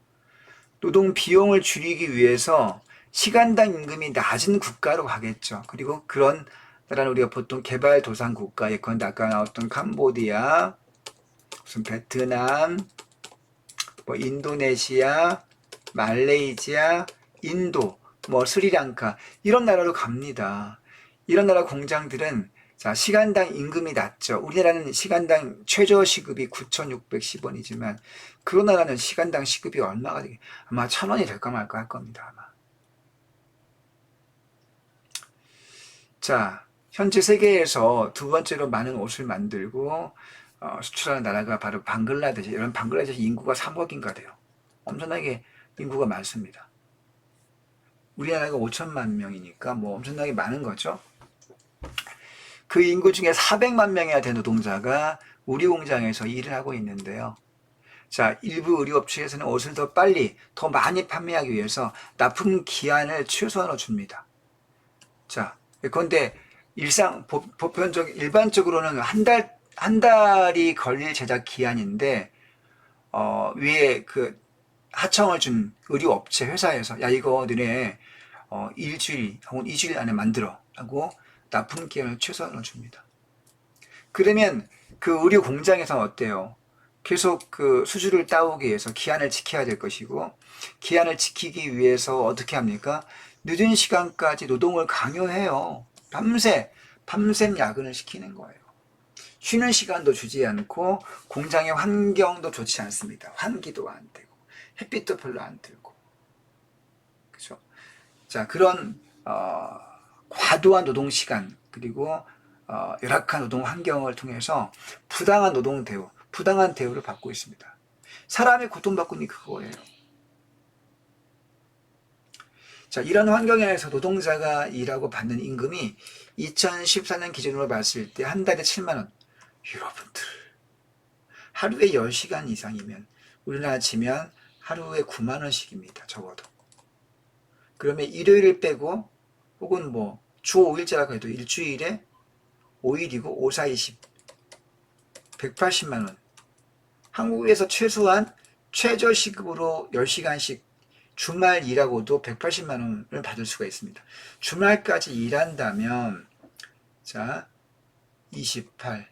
노동 비용을 줄이기 위해서 시간당 임금이 낮은 국가로 가겠죠. 그리고 그런 나라는 우리가 보통 개발도상 국가, 예컨대 아까 나왔던 캄보디아, 무슨 베트남, 뭐 인도네시아, 말레이시아, 인도, 뭐 스리랑카, 이런 나라로 갑니다. 이런 나라 공장들은 자, 시간당 임금이 낮죠. 우리나라는 시간당 최저 시급이 9,610원이지만 그 나라는 시간당 시급이 얼마가 되게 아마 1,000원이 될까 말까 할 겁니다. 아마. 자, 현재 세계에서 두 번째로 많은 옷을 만들고 수출하는 나라가 바로 방글라데시. 이런 방글라데시 인구가 3억인가 돼요. 엄청나게 인구가 많습니다. 우리나라가 5천만 명이니까 뭐 엄청나게 많은 거죠. 그 인구 중에 400만 명이나 되는 노동자가 우리 공장에서 일을 하고 있는데요. 자, 일부 의류업체에서는 옷을 더 빨리, 더 많이 판매하기 위해서 납품 기한을 최소한으로 줍니다. 자, 그런데 일반적으로는 한 달이 걸릴 제작 기한인데, 위에 그 하청을 준 의류업체 회사에서, 야, 이거 너네, 일주일 혹은 2주일 안에 만들어. 라고 납품 기한을 최소한으로 줍니다. 그러면 그 의류 공장에서는 어때요? 계속 그 수주를 따오기 위해서 기한을 지켜야 될 것이고, 기한을 지키기 위해서 어떻게 합니까? 늦은 시간까지 노동을 강요해요. 밤샘 야근을 시키는 거예요. 쉬는 시간도 주지 않고 공장의 환경도 좋지 않습니다. 환기도 안 되고 햇빛도 별로 안 들고, 그렇죠? 자, 그런 과도한 노동 시간 그리고 열악한 노동 환경을 통해서 부당한 노동 대우, 부당한 대우를 받고 있습니다. 사람이 고통받고 있는 그거예요. 자, 이런 환경에서 노동자가 일하고 받는 임금이 2014년 기준으로 봤을 때 한 달에 7만 원. 여러분들, 하루에 10시간 이상이면 우리나라 치면 하루에 9만 원씩입니다. 적어도. 그러면 일요일을 빼고 혹은 뭐 주 5일제라고 해도 일주일에 5일이고 5, 4, 20 180만 원. 한국에서 최소한 최저시급으로 10시간씩 주말 일하고도 180만 원을 받을 수가 있습니다. 주말까지 일한다면 자 28,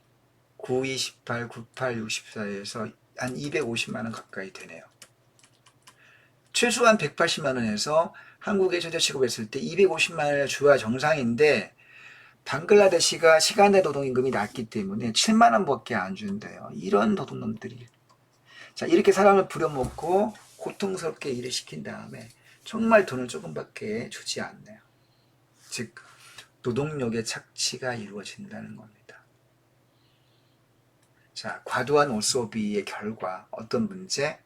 9, 28, 98, 64에서 한 250만 원 가까이 되네요. 최소한 180만 원에서 한국에 최저시급 했을 때 250만 원을 줘야 정상인데 방글라데시가 시간의 노동임금이 낮기 때문에 7만 원밖에 안 준대요. 이런 도둑놈들이. 자, 이렇게 사람을 부려먹고 고통스럽게 일을 시킨 다음에 정말 돈을 조금밖에 주지 않네요. 즉 노동력의 착취가 이루어진다는 겁니다. 자, 과도한 옷소비의 결과 어떤 문제?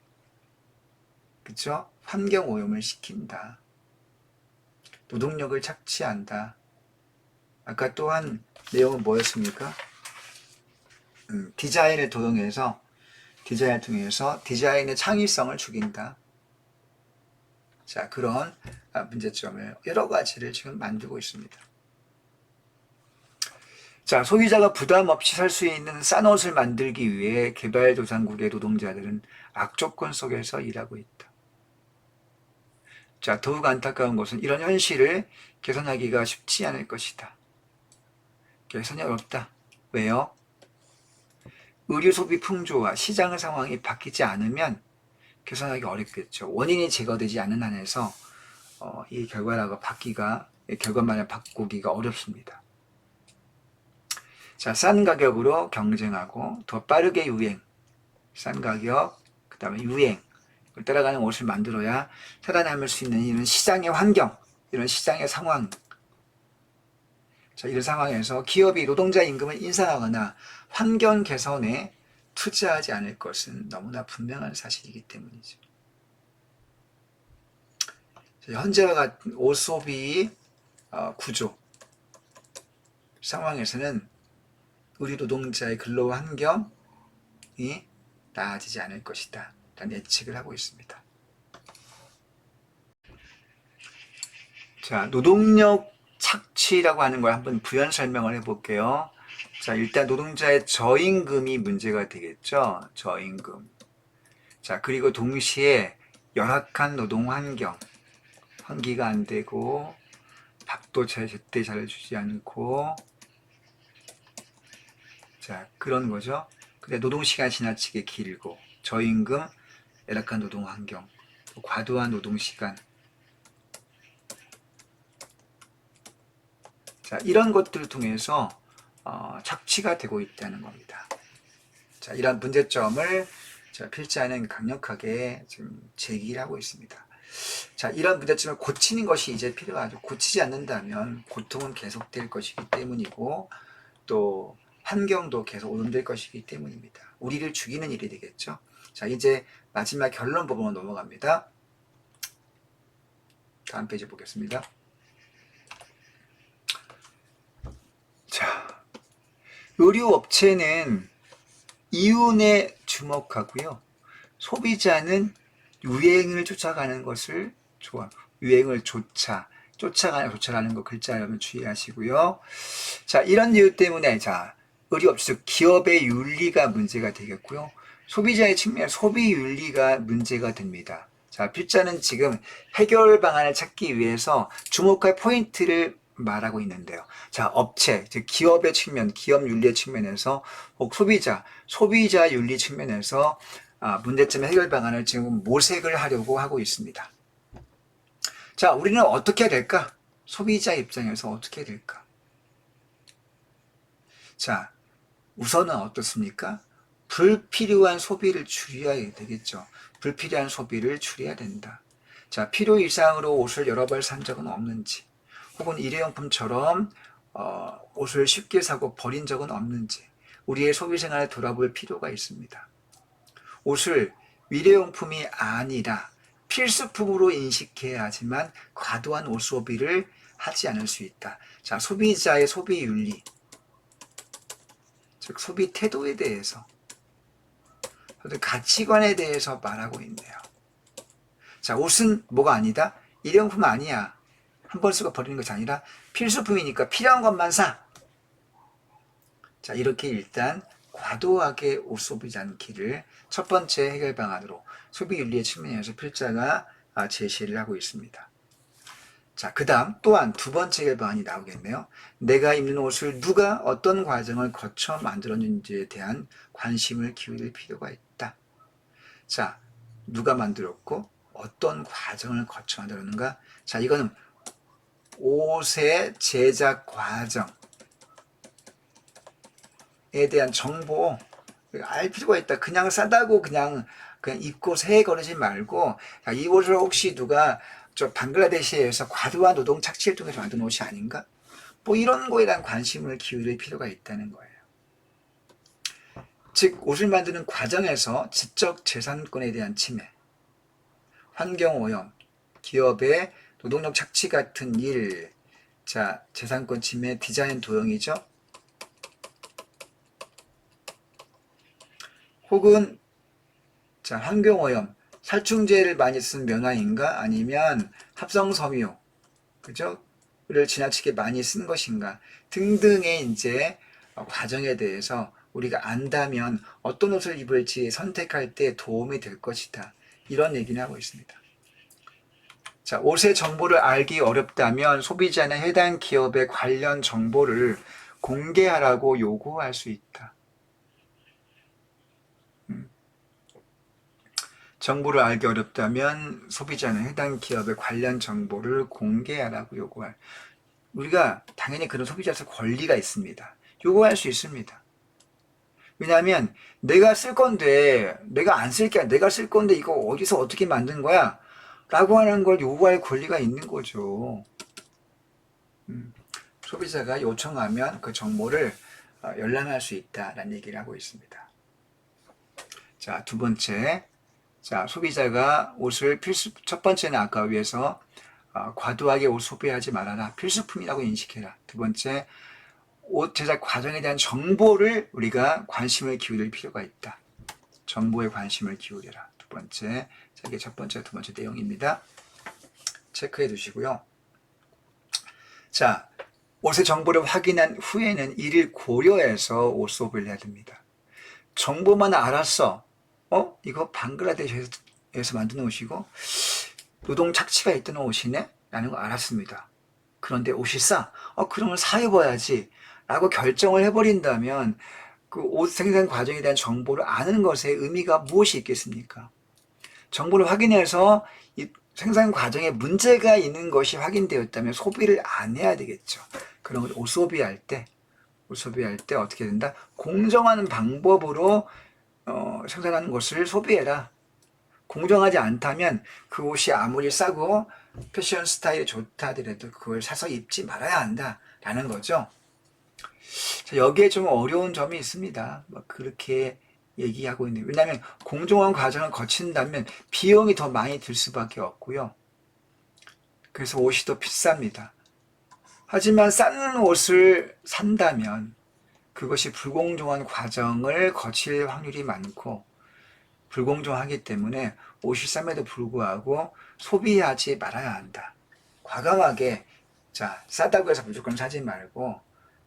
그쵸? 환경오염을 시킨다. 노동력을 착취한다. 아까 또한 내용은 뭐였습니까? 디자인을 통해서 디자인의 창의성을 죽인다. 자, 그런 문제점을 여러 가지를 지금 만들고 있습니다. 자, 소비자가 부담 없이 살 수 있는 싼 옷을 만들기 위해 개발도상국의 노동자들은 악조건 속에서 일하고 있다. 자, 더욱 안타까운 것은 이런 현실을 개선하기가 쉽지 않을 것이다. 개선이 어렵다. 왜요? 의류 소비 풍조와 시장 상황이 바뀌지 않으면 개선하기 어렵겠죠. 원인이 제거되지 않는 한에서 이 결과만을 바꾸기가 어렵습니다. 자, 싼 가격으로 경쟁하고 더 빠르게 싼 가격, 그 다음에 유행, 따라가는 옷을 만들어야 살아남을 수 있는 이런 시장의 환경, 이런 시장의 상황. 자, 이런 상황에서 기업이 노동자 임금을 인상하거나 환경 개선에 투자하지 않을 것은 너무나 분명한 사실이기 때문이죠. 현재와 같은 옷 소비 구조 상황에서는 우리 노동자의 근로 환경이 나아지지 않을 것이다 라는 예측을 하고 있습니다. 자, 노동력 착취라고 하는 걸 한번 부연 설명을 해볼게요. 자, 일단 노동자의 저임금이 문제가 되겠죠. 저임금. 자, 그리고 동시에 열악한 노동 환경. 환기가 안 되고 밥도 제때 잘 주지 않고 자, 그런 거죠. 근데 노동시간이 지나치게 길고 저임금, 열악한 노동 환경, 과도한 노동시간. 자, 이런 것들을 통해서 착취가 되고 있다는 겁니다. 자, 이런 문제점을 필자는 강력하게 지금 제기를 하고 있습니다. 자, 이런 문제점을 고치는 것이 이제 필요하죠. 고치지 않는다면 고통은 계속될 것이기 때문이고 또 환경도 계속 오염될 것이기 때문입니다. 우리를 죽이는 일이 되겠죠. 자, 이제 마지막 결론 부분으로 넘어갑니다. 다음 페이지 보겠습니다. 자, 의류업체는 이윤에 주목하고요. 소비자는 유행을 쫓아가는 것을 유행을 쫓아가는 거 글자 여러분 주의하시고요. 자, 이런 이유 때문에 의류업체 즉 기업의 윤리가 문제가 되겠고요. 소비자의 측면 소비 윤리가 문제가 됩니다. 자, 필자는 지금 해결 방안을 찾기 위해서 주목할 포인트를 말하고 있는데요. 자, 업체, 즉 기업의 측면, 기업 윤리의 측면에서 혹 소비자 윤리 측면에서 문제점의 해결 방안을 지금 모색을 하려고 하고 있습니다. 자, 우리는 어떻게 해야 될까? 소비자 입장에서 어떻게 해야 될까? 자, 우선은 어떻습니까? 불필요한 소비를 줄여야 되겠죠. 불필요한 소비를 줄여야 된다. 자, 필요 이상으로 옷을 여러 벌 산 적은 없는지, 혹은 일회용품처럼 옷을 쉽게 사고 버린 적은 없는지, 우리의 소비 생활에 돌아볼 필요가 있습니다. 옷을 일회용품이 아니라 필수품으로 인식해야 하지만 과도한 옷 소비를 하지 않을 수 있다. 자, 소비자의 소비 윤리, 즉 소비 태도에 대해서, 가치관에 대해서 말하고 있네요. 자, 옷은 뭐가 아니다? 일회용품 아니야. 한 번 쓰고 버리는 것이 아니라 필수품이니까 필요한 것만 사. 자, 이렇게 일단 과도하게 옷 소비하지 않기를 첫 번째 해결 방안으로 소비윤리의 측면에서 필자가 제시를 하고 있습니다. 자, 그 다음 또한 두 번째 해결 방안이 나오겠네요. 내가 입는 옷을 누가 어떤 과정을 거쳐 만들었는지에 대한 관심을 기울일 필요가 있다. 자, 누가 만들었고 어떤 과정을 거쳐 만들었는가? 자, 이거는 옷의 제작 과정에 대한 정보 알 필요가 있다. 그냥 싸다고 그냥 입고 새거르지 말고, 자, 이 옷을 혹시 누가 저 방글라데시에서 과도한 노동 착취를 통해서 만든 옷이 아닌가? 뭐 이런 거에 대한 관심을 기울일 필요가 있다는 거예요. 즉, 옷을 만드는 과정에서 지적 재산권에 대한 침해, 환경오염, 기업의 노동력 착취 같은 일, 자, 재산권 침해, 디자인 도용이죠. 혹은 자, 환경오염, 살충제를 많이 쓴 면화인가? 아니면 합성섬유, 그죠? 를 지나치게 많이 쓴 것인가? 등등의 이제 과정에 대해서 우리가 안다면 어떤 옷을 입을지 선택할 때 도움이 될 것이다. 이런 얘기를 하고 있습니다. 자, 옷의 정보를 알기 어렵다면 소비자는 해당 기업의 관련 정보를 공개하라고 요구할 수 있다. 정보를 알기 어렵다면 소비자는 해당 기업의 관련 정보를 공개하라고 요구할. 우리가 당연히 그런 소비자로서 권리가 있습니다. 요구할 수 있습니다. 왜냐하면 내가 쓸 건데, 내가 안 쓸 게 아니라 내가 쓸 건데 이거 어디서 어떻게 만든 거야? 라고 하는 걸 요구할 권리가 있는 거죠. 소비자가 요청하면 그 정보를 열람할 수 있다라는 얘기를 하고 있습니다. 자, 두 번째. 자, 소비자가 옷을 첫 번째는 아까 위해서 과도하게 옷 소비하지 말아라. 필수품이라고 인식해라. 두 번째, 옷 제작 과정에 대한 정보를 우리가 관심을 기울일 필요가 있다. 정보에 관심을 기울여라. 두 번째, 자, 이게 첫 번째, 두 번째 내용입니다. 체크해 두시고요. 자, 옷의 정보를 확인한 후에는 이를 고려해서 옷 소비를 해야 됩니다. 정보만 알았어. 이거 방글라데시에서 만든 옷이고 노동 착취가 있던 옷이네? 라는 거 알았습니다. 그런데 옷이 싸. 그러면 사 입어야지. 라고 결정을 해버린다면 그 옷 생산 과정에 대한 정보를 아는 것에 의미가 무엇이 있겠습니까? 정보를 확인해서 이 생산 과정에 문제가 있는 것이 확인되었다면 소비를 안 해야 되겠죠. 그런 옷 소비할 때 어떻게 된다? 공정한 방법으로 생산하는 것을 소비해라. 공정하지 않다면 그 옷이 아무리 싸고 패션 스타일이 좋다 하더라도 그걸 사서 입지 말아야 한다라는 거죠. 자, 여기에 좀 어려운 점이 있습니다. 그렇게 얘기하고 있는데, 왜냐하면 공정한 과정을 거친다면 비용이 더 많이 들 수밖에 없고요. 그래서 옷이 더 비쌉니다. 하지만 싼 옷을 산다면 그것이 불공정한 과정을 거칠 확률이 많고 불공정하기 때문에 옷이 쌈에도 불구하고 소비하지 말아야 한다. 과감하게 자, 싸다고 해서 무조건 사지 말고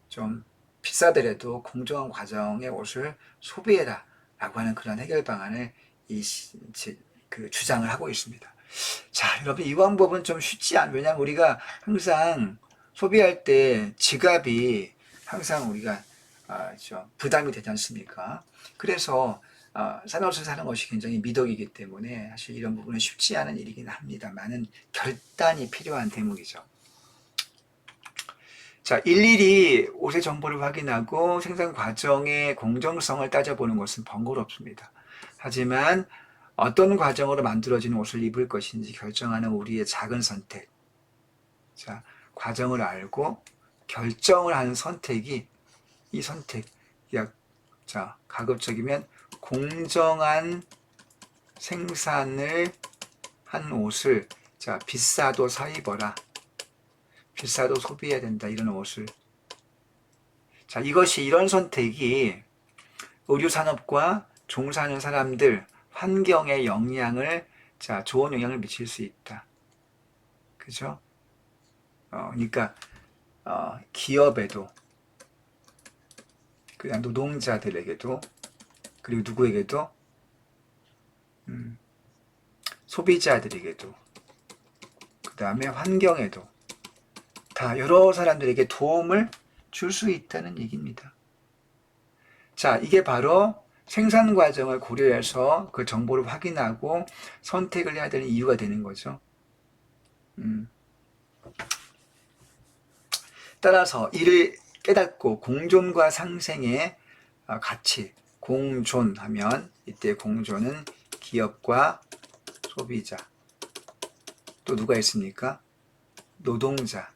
좀 비싸더라도 공정한 과정의 옷을 소비해라 라고 하는 그런 해결 방안을 주장을 하고 있습니다. 자, 여러분 이 방법은 좀 쉽지 않아요. 왜냐하면 우리가 항상 소비할 때 지갑이 항상 우리가 부담이 되지 않습니까? 그래서 싼 옷을 사는 것이 굉장히 미덕이기 때문에 사실 이런 부분은 쉽지 않은 일이긴 합니다만은 결단이 필요한 대목이죠. 자, 일일이 옷의 정보를 확인하고 생산 과정의 공정성을 따져보는 것은 번거롭습니다. 하지만 어떤 과정으로 만들어진 옷을 입을 것인지 결정하는 우리의 작은 선택. 자, 과정을 알고 결정을 하는 선택이 이 선택. 자, 가급적이면 공정한 생산을 한 옷을 자, 비싸도 사 입어라. 비싸도 소비해야 된다. 이런 옷을. 자, 이런 선택이 의류산업과 종사하는 사람들, 환경에 영향을 자, 좋은 영향을 미칠 수 있다. 그죠? 그러니까 기업에도, 그냥 노동자들에게도, 그리고 누구에게도, 소비자들에게도, 그 다음에 환경에도 다 여러 사람들에게 도움을 줄 수 있다는 얘기입니다. 자, 이게 바로 생산 과정을 고려해서 그 정보를 확인하고 선택을 해야 되는 이유가 되는 거죠. 따라서 이를 깨닫고 공존과 상생의 가치, 공존하면 이때 공존은 기업과 소비자, 또 누가 있습니까? 노동자,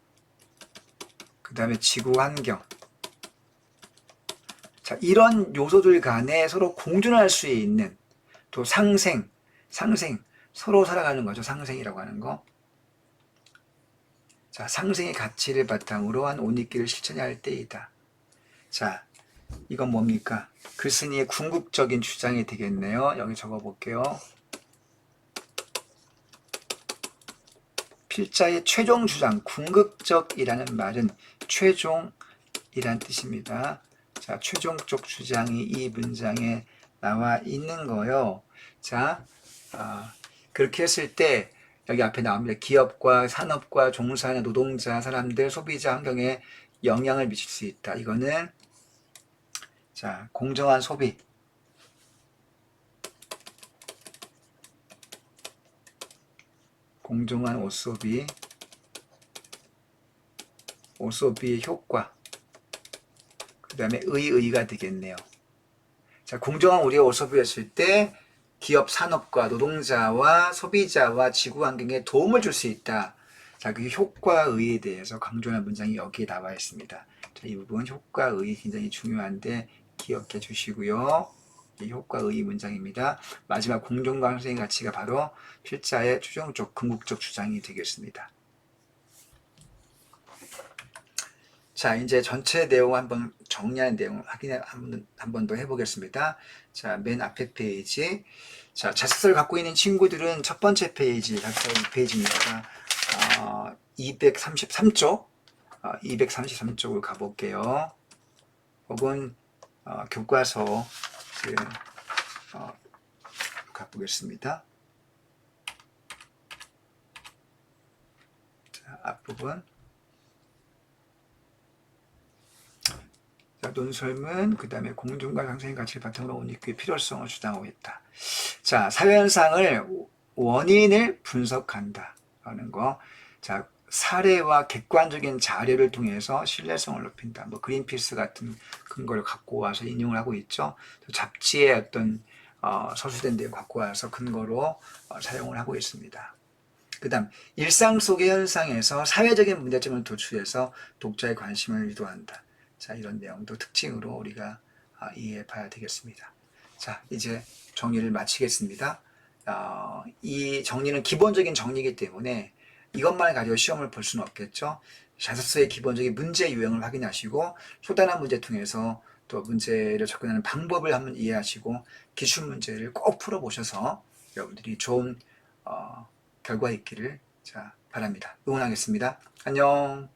그 다음에 지구 환경. 자, 이런 요소들 간에 서로 공존할 수 있는, 또 상생, 서로 살아가는 거죠. 상생이라고 하는 거. 자, 상생의 가치를 바탕으로 한 옷입기를 실천해야 할 때이다. 자, 이건 뭡니까? 글쓴이의 궁극적인 주장이 되겠네요. 여기 적어볼게요. 필자의 최종 주장, 궁극적이라는 말은 최종이란 뜻입니다. 자, 최종적 주장이 이 문장에 나와 있는 거요. 자, 그렇게 했을 때 여기 앞에 나옵니다. 기업과 산업과 종사하는 노동자, 사람들, 소비자 환경에 영향을 미칠 수 있다. 이거는 자, 공정한 소비, 공정한 옷소비의 효과, 그 다음에 의의가 되겠네요. 자, 공정한 우리가 옷소비했을 때 기업, 산업과 노동자와 소비자와 지구 환경에 도움을 줄 수 있다. 자, 그 효과의에 대해서 강조하는 문장이 여기에 나와 있습니다. 자, 이 부분 효과의 굉장히 중요한데 기억해 주시고요. 이 효과의 문장입니다. 마지막 공정과 상생의 가치가 바로 필자의 최종적 궁극적 주장이 되겠습니다. 자, 이제 전체 내용 한번 정리하는 내용 확인해 한 번 더 해보겠습니다. 자, 맨 앞에 페이지. 자, 자습서를 갖고 있는 친구들은 첫 번째 페이지, 자습서 2페이지니까 233쪽, 233쪽을 가볼게요. 혹은 교과서 가보겠습니다. 자, 앞부분. 자, 논설문, 그 다음에 공정과 상생의 가치를 바탕으로 옷입기의 필요성을 주장하고 있다. 자, 사회현상을 원인을 분석한다. 라는 거. 자, 사례와 객관적인 자료를 통해서 신뢰성을 높인다. 뭐, 그린피스 같은 근거를 갖고 와서 인용을 하고 있죠. 잡지의 어떤, 서술된 내용 갖고 와서 근거로 사용을 하고 있습니다. 그 다음, 일상 속의 현상에서 사회적인 문제점을 도출해서 독자의 관심을 유도한다. 자, 이런 내용도 특징으로 우리가 이해해 봐야 되겠습니다. 자, 이제 정리를 마치겠습니다. 이 정리는 기본적인 정리이기 때문에 이것만 가지고 시험을 볼 수는 없겠죠. 자습서의 기본적인 문제 유형을 확인하시고 소단한 문제 통해서 또 문제를 접근하는 방법을 한번 이해하시고 기출 문제를 꼭 풀어보셔서 여러분들이 좋은 결과 있기를 바랍니다. 응원하겠습니다. 안녕.